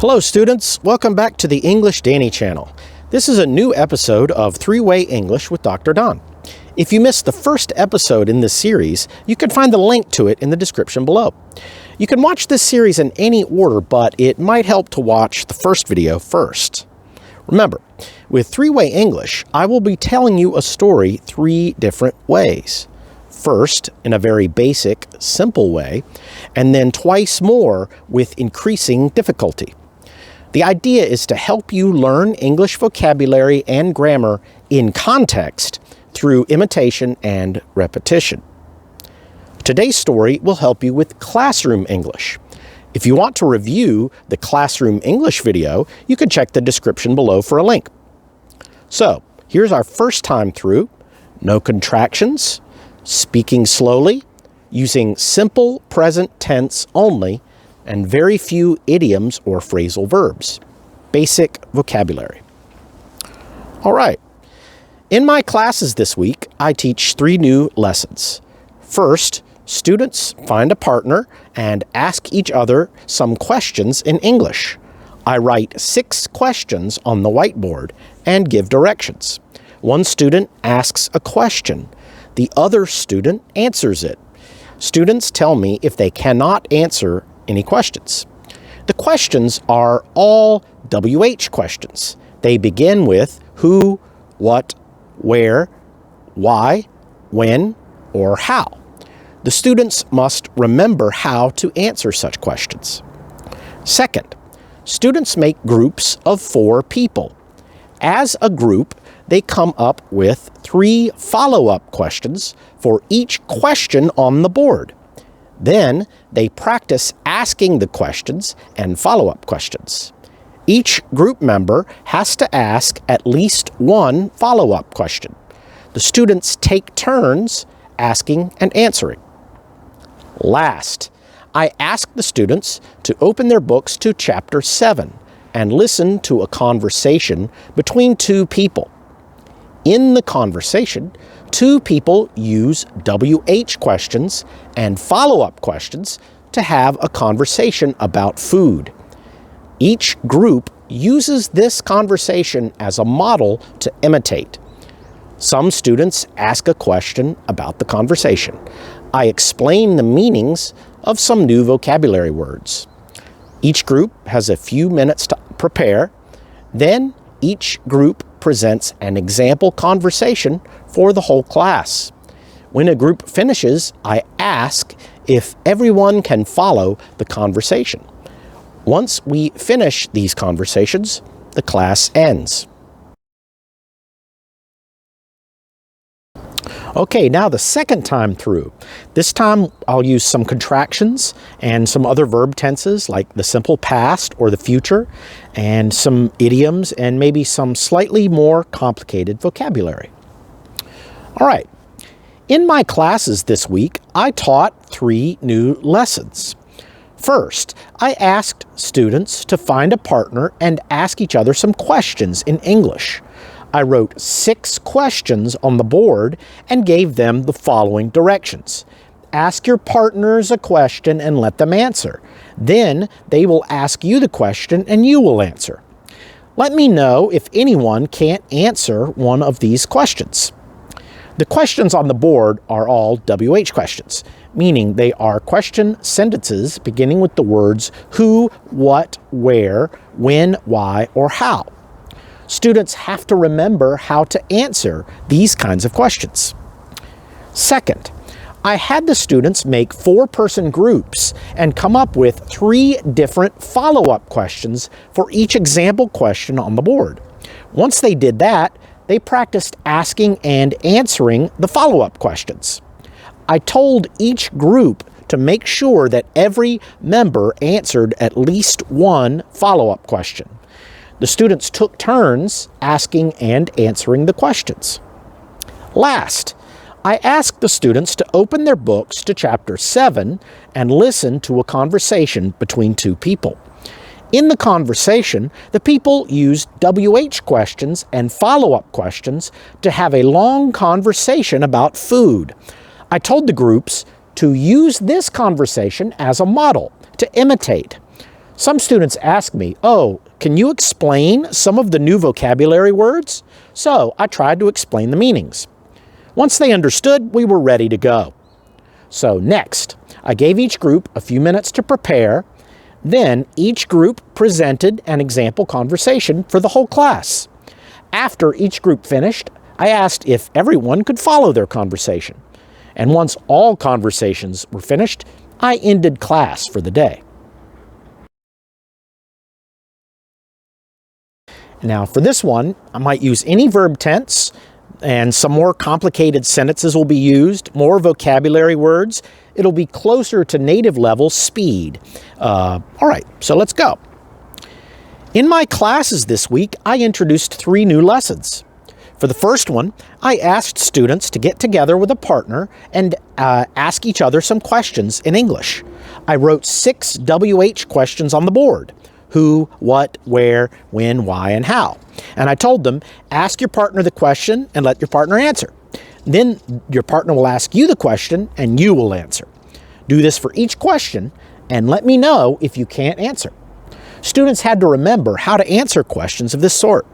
Hello students, welcome back to the English Danny channel. This is a new episode of Three-Way English with Dr. Don. If you missed the first episode in this series, you can find the link to it in the description below. You can watch this series in any order, but it might help to watch the first video first. Remember, with Three-Way English, I will be telling you a story three different ways. First, in a very basic, simple way, and then twice more with increasing difficulty. The idea is to help you learn English vocabulary and grammar in context through imitation and repetition. Today's story will help you with classroom English. If you want to review the classroom English video, you can check the description below for a link. So, here's our first time through. No contractions, speaking slowly, using simple present tense only, and very few idioms or phrasal verbs. Basic vocabulary. All right. In my classes this week, I teach 3 new lessons. First, students find a partner and ask each other some questions in English. I write 6 questions on the whiteboard and give directions. One student asks a question. The other student answers it. Students tell me if they cannot answer any questions. The questions are all WH questions. They begin with who, what, where, why, when, or how. The students must remember how to answer such questions. Second, students make groups of 4 people. As a group, they come up with 3 follow-up questions for each question on the board. Then they practice asking the questions and follow-up questions. Each group member has to ask at least one follow-up question. The students take turns asking and answering. Last, I ask the students to open their books to Chapter 7 and listen to a conversation between 2 people. In the conversation, 2 people use WH questions and follow-up questions to have a conversation about food. Each group uses this conversation as a model to imitate. Some students ask a question about the conversation. I explain the meanings of some new vocabulary words. Each group has a few minutes to prepare. Then each group presents an example conversation for the whole class. When a group finishes, I ask if everyone can follow the conversation. Once we finish these conversations, the class ends. Okay, now the second time through. This time I'll use some contractions and some other verb tenses like the simple past or the future, and some idioms and maybe some slightly more complicated vocabulary. All right, in my classes this week, I taught 3 new lessons. First, I asked students to find a partner and ask each other some questions in English. I wrote 6 questions on the board and gave them the following directions. Ask your partners a question and let them answer. Then they will ask you the question and you will answer. Let me know if anyone can't answer one of these questions. The questions on the board are all WH questions, meaning they are question sentences beginning with the words who, what, where, when, why, or how. Students have to remember how to answer these kinds of questions. Second, I had the students make 4-person groups and come up with 3 different follow-up questions for each example question on the board. Once they did that, they practiced asking and answering the follow-up questions. I told each group to make sure that every member answered at least one follow-up question. The students took turns asking and answering the questions. Last, I asked the students to open their books to Chapter 7 and listen to a conversation between 2 people. In the conversation, the people used WH questions and follow-up questions to have a long conversation about food. I told the groups to use this conversation as a model to imitate. Some students ask me, "Oh, can you explain some of the new vocabulary words?" So I tried to explain the meanings. Once they understood, we were ready to go. So next, I gave each group a few minutes to prepare. Then each group presented an example conversation for the whole class. After each group finished, I asked if everyone could follow their conversation. And once all conversations were finished, I ended class for the day. Now for this one, I might use any verb tense, and some more complicated sentences will be used, more vocabulary words. It'll be closer to native level speed. All right, so let's go. In my classes this week, I introduced 3 new lessons. For the first one, I asked students to get together with a partner and ask each other some questions in English. I wrote 6 WH questions on the board: who, what, where, when, why, and how. And I told them, ask your partner the question and let your partner answer. Then your partner will ask you the question and you will answer. Do this for each question and let me know if you can't answer. Students had to remember how to answer questions of this sort.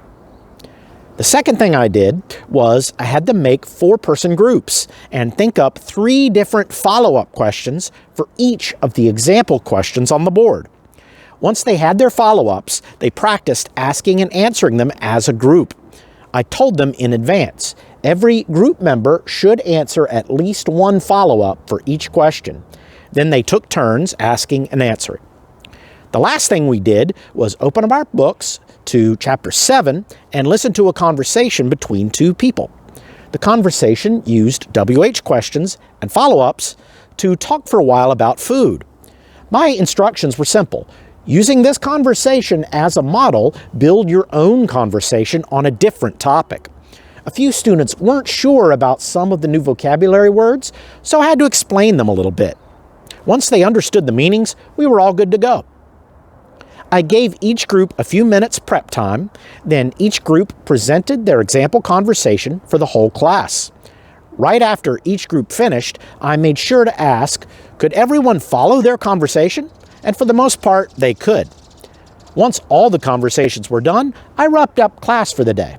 The second thing I did was I had them make 4-person groups and think up 3 different follow-up questions for each of the example questions on the board. Once they had their follow-ups, they practiced asking and answering them as a group. I told them in advance, every group member should answer at least 1 follow-up for each question. Then they took turns asking and answering. The last thing we did was open up our books to chapter 7 and listen to a conversation between 2 people. The conversation used WH questions and follow-ups to talk for a while about food. My instructions were simple. Using this conversation as a model, build your own conversation on a different topic. A few students weren't sure about some of the new vocabulary words, so I had to explain them a little bit. Once they understood the meanings, we were all good to go. I gave each group a few minutes prep time, then each group presented their example conversation for the whole class. Right after each group finished, I made sure to ask, could everyone follow their conversation? And for the most part, they could. Once all the conversations were done, I wrapped up class for the day.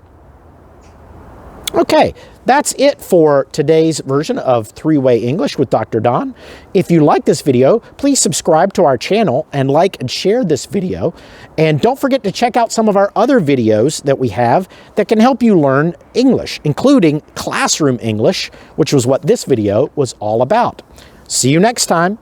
Okay, that's it for today's version of 3-Way English with Dr. Don. If you like this video, please subscribe to our channel and like and share this video. And don't forget to check out some of our other videos that we have that can help you learn English, including classroom English, which was what this video was all about. See you next time.